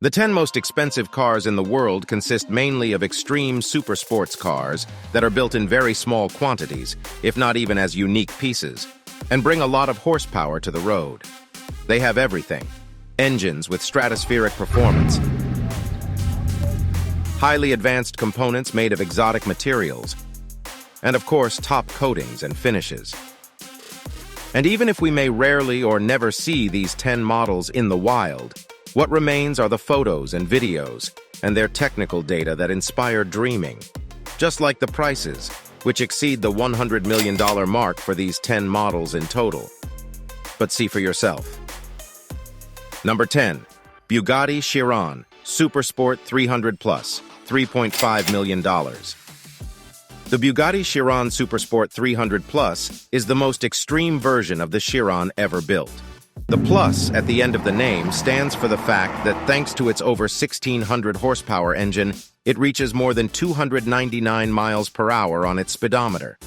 The 10 most expensive cars in the world consist mainly of extreme super sports cars that are built in very small quantities, if not even as unique pieces, and bring a lot of horsepower to the road. They have everything: engines with stratospheric performance, highly advanced components made of exotic materials, and of course, top coatings and finishes. And even if we may rarely or never see these 10 models in the wild, what remains are the photos and videos and their technical data that inspire dreaming, just like the prices, which exceed the $100 million mark for these 10 models in total. But see for yourself. Number 10. Bugatti Chiron Supersport 300 Plus, $3.5 million. The Bugatti Chiron Supersport 300 Plus is the most extreme version of the Chiron ever built. The plus at the end of the name stands for the fact that thanks to its over 1,600 horsepower engine, it reaches more than 299 miles per hour on its speedometer.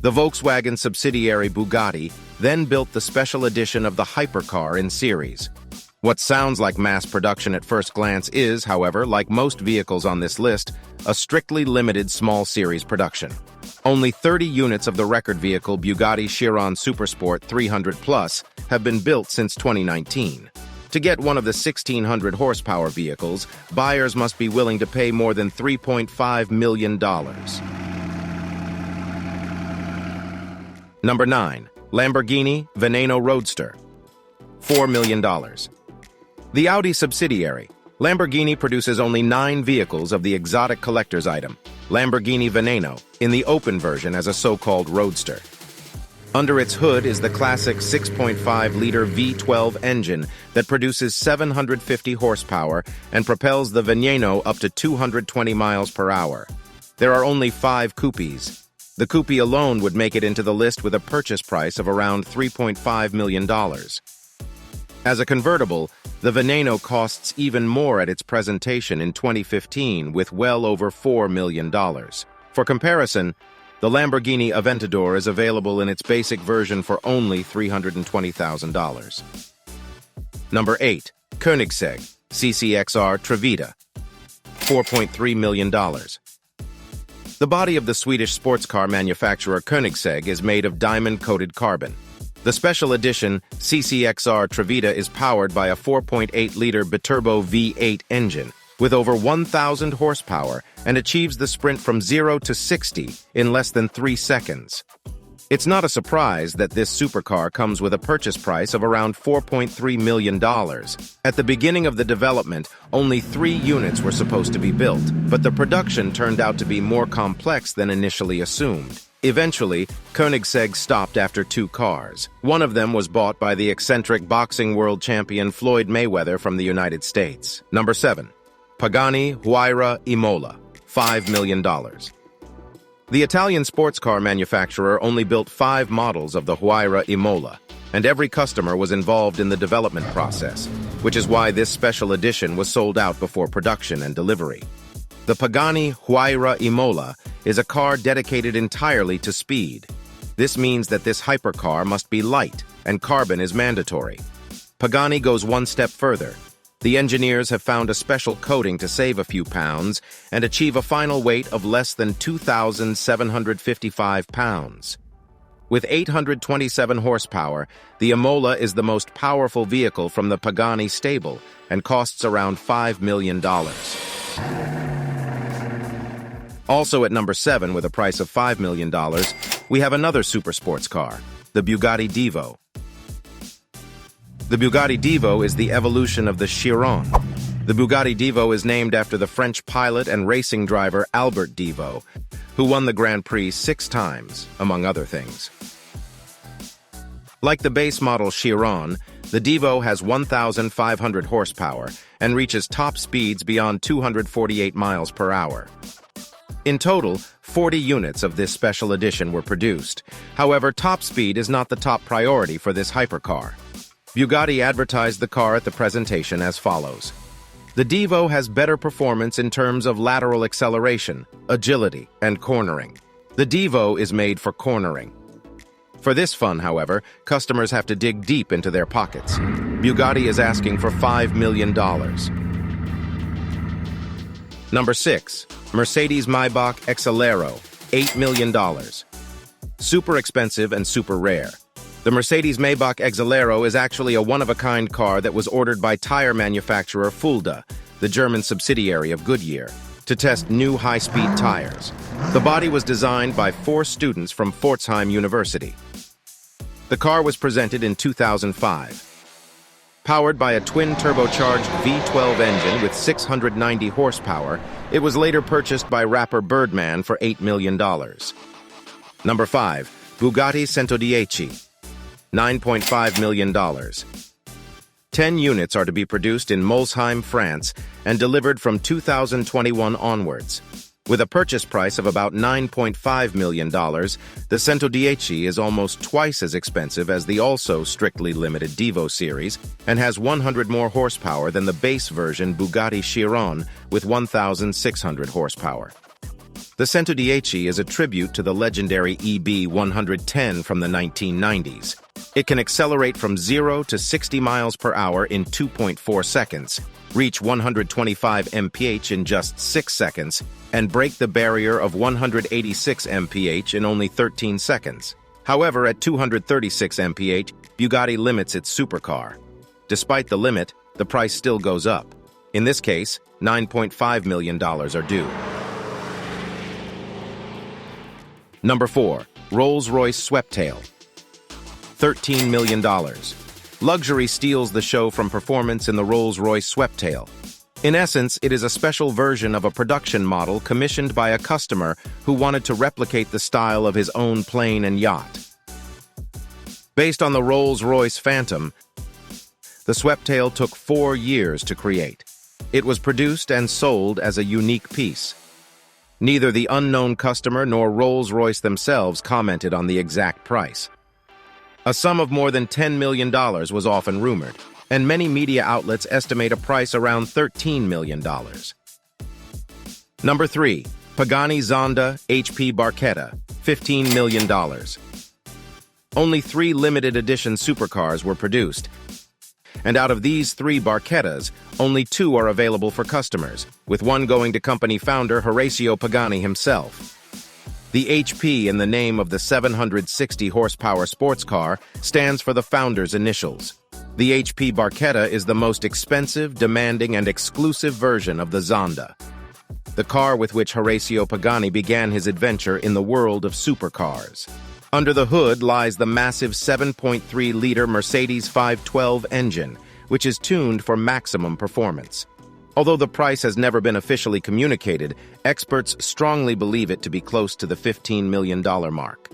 The Volkswagen subsidiary Bugatti then built the special edition of the hypercar in series. What sounds like mass production at first glance is, however, like most vehicles on this list, a strictly limited small series production. Only 30 units of the record vehicle Bugatti Chiron Supersport 300 Plus have been built since 2019. To get one of the 1,600 horsepower vehicles, buyers must be willing to pay more than $3.5 million. Number 9. Lamborghini Veneno Roadster, $4 million. The Audi subsidiary, Lamborghini produces only 9 vehicles of the exotic collector's item, Lamborghini Veneno, in the open version as a so-called roadster. Under its hood is the classic 6.5-liter V12 engine that produces 750 horsepower and propels the Veneno up to 220 miles per hour. There are only 5 coupes. The coupe alone would make it into the list with a purchase price of around $3.5 million. As a convertible, the Veneno costs even more at its presentation in 2015 with well over $4 million. For comparison, the Lamborghini Aventador is available in its basic version for only $320,000. Number 8. Koenigsegg CCXR Trevita, $4.3 million. The body of the Swedish sports car manufacturer Koenigsegg is made of diamond-coated carbon. The special edition CCXR Trevita is powered by a 4.8-liter biturbo V8 engine with over 1,000 horsepower and achieves the sprint from 0 to 60 in less than 3 seconds. It's not a surprise that this supercar comes with a purchase price of around $4.3 million. At the beginning of the development, only 3 units were supposed to be built, but the production turned out to be more complex than initially assumed. Eventually, Koenigsegg stopped after 2 cars. One of them was bought by the eccentric boxing world champion Floyd Mayweather from the United States. Number 7. Pagani Huayra Imola, $5 million. The Italian sports car manufacturer only built 5 models of the Huayra Imola, and every customer was involved in the development process, which is why this special edition was sold out before production and delivery. The Pagani Huayra Imola is a car dedicated entirely to speed. This means that this hypercar must be light, and carbon is mandatory. Pagani goes one step further. The engineers have found a special coating to save a few pounds and achieve a final weight of less than 2,755 pounds. With 827 horsepower, the Imola is the most powerful vehicle from the Pagani stable and costs around $5 million. Also at number 7, with a price of $5 million, we have another super sports car, the Bugatti Divo. The Bugatti Divo is the evolution of the Chiron. The Bugatti Divo is named after the French pilot and racing driver Albert Divo, who won the Grand Prix 6 times, among other things. Like the base model Chiron, the Divo has 1,500 horsepower and reaches top speeds beyond 248 miles per hour. In total, 40 units of this special edition were produced. However, top speed is not the top priority for this hypercar. Bugatti advertised the car at the presentation as follows. The Divo has better performance in terms of lateral acceleration, agility, and cornering. The Divo is made for cornering. For this fun, however, customers have to dig deep into their pockets. Bugatti is asking for $5 million. Number 6. Mercedes-Maybach Exelero, $8 million. Super expensive and super rare. The Mercedes-Maybach Exelero is actually a one-of-a-kind car that was ordered by tire manufacturer Fulda, the German subsidiary of Goodyear, to test new high-speed tires. The body was designed by 4 students from Pforzheim University. The car was presented in 2005. Powered by a twin-turbocharged V12 engine with 690 horsepower, it was later purchased by rapper Birdman for $8 million. Number 5. Bugatti 110, $9.5 million. 10 units are to be produced in Molsheim, France, and delivered from 2021 onwards. With a purchase price of about $9.5 million, the 110 is almost twice as expensive as the also strictly limited Devo series and has 100 more horsepower than the base version Bugatti Chiron with 1,600 horsepower. The 110 is a tribute to the legendary EB 110 from the 1990s. It can accelerate from 0 to 60 miles per hour in 2.4 seconds, reach 125 mph in just 6 seconds, and break the barrier of 186 mph in only 13 seconds. However, at 236 mph, Bugatti limits its supercar. Despite the limit, the price still goes up. In this case, $9.5 million are due. Number 4. Rolls-Royce Sweptail, $13 million. Luxury steals the show from performance in the Rolls-Royce Sweptail. In essence, it is a special version of a production model commissioned by a customer who wanted to replicate the style of his own plane and yacht. Based on the Rolls-Royce Phantom, the Sweptail took 4 years to create. It was produced and sold as a unique piece. Neither the unknown customer nor Rolls-Royce themselves commented on the exact price. A sum of more than $10 million was often rumored, and many media outlets estimate a price around $13 million. Number 3. Pagani Zonda HP Barchetta, $15 million. Only 3 limited edition supercars were produced, and out of these 3 Barchettas, only 2 are available for customers, with one going to company founder Horacio Pagani himself. The HP in the name of the 760 horsepower sports car stands for the founder's initials. The HP Barchetta is the most expensive, demanding, and exclusive version of the Zonda, the car with which Horacio Pagani began his adventure in the world of supercars. Under the hood lies the massive 7.3-liter Mercedes 512 engine, which is tuned for maximum performance. Although the price has never been officially communicated, experts strongly believe it to be close to the $15 million mark.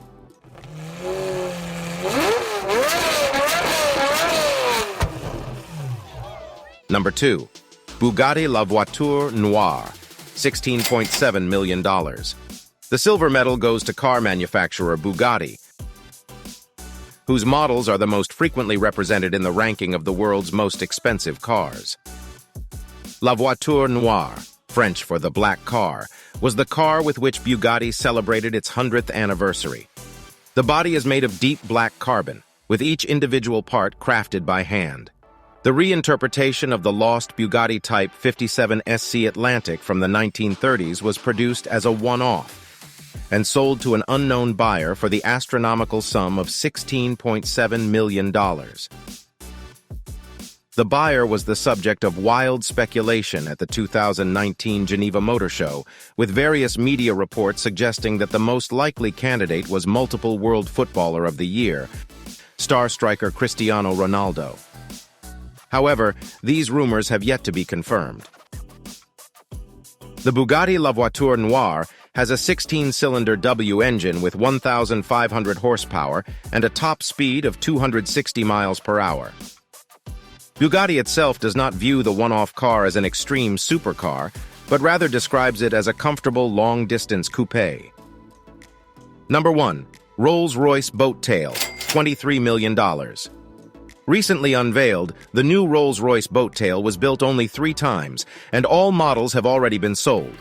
Number 2. Bugatti La Voiture Noire, $16.7 million. The silver medal goes to car manufacturer Bugatti, whose models are the most frequently represented in the ranking of the world's most expensive cars. La Voiture Noire, French for the black car, was the car with which Bugatti celebrated its 100th anniversary. The body is made of deep black carbon, with each individual part crafted by hand. The reinterpretation of the lost Bugatti Type 57 SC Atlantic from the 1930s was produced as a one-off and sold to an unknown buyer for the astronomical sum of $16.7 million. The buyer was the subject of wild speculation at the 2019 Geneva Motor Show, with various media reports suggesting that the most likely candidate was multiple World Footballer of the Year, star striker Cristiano Ronaldo. However, these rumors have yet to be confirmed. The Bugatti La Voiture Noire has a 16-cylinder W engine with 1,500 horsepower and a top speed of 260 miles per hour. Bugatti itself does not view the one-off car as an extreme supercar, but rather describes it as a comfortable long-distance coupe. Number 1. Rolls-Royce Boat Tail, $23 million. Recently unveiled, the new Rolls-Royce Boat Tail was built only 3 times, and all models have already been sold.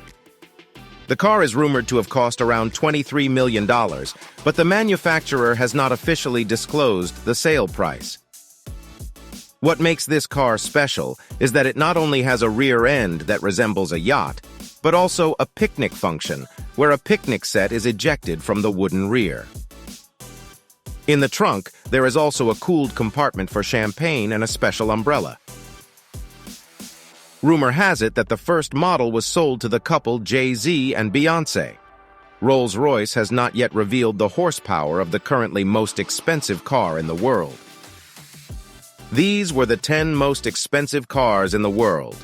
The car is rumored to have cost around $23 million, but the manufacturer has not officially disclosed the sale price. What makes this car special is that it not only has a rear end that resembles a yacht, but also a picnic function, where a picnic set is ejected from the wooden rear. In the trunk, there is also a cooled compartment for champagne and a special umbrella. Rumor has it that the first model was sold to the couple Jay-Z and Beyoncé. Rolls-Royce has not yet revealed the horsepower of the currently most expensive car in the world. These were the 10 most expensive cars in the world.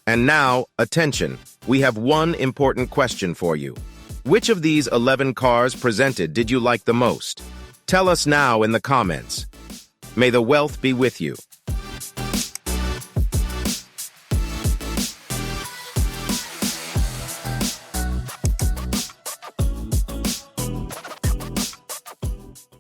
And now, attention, we have one important question for you. Which of these 11 cars presented did you like the most? Tell us now in the comments. May the wealth be with you.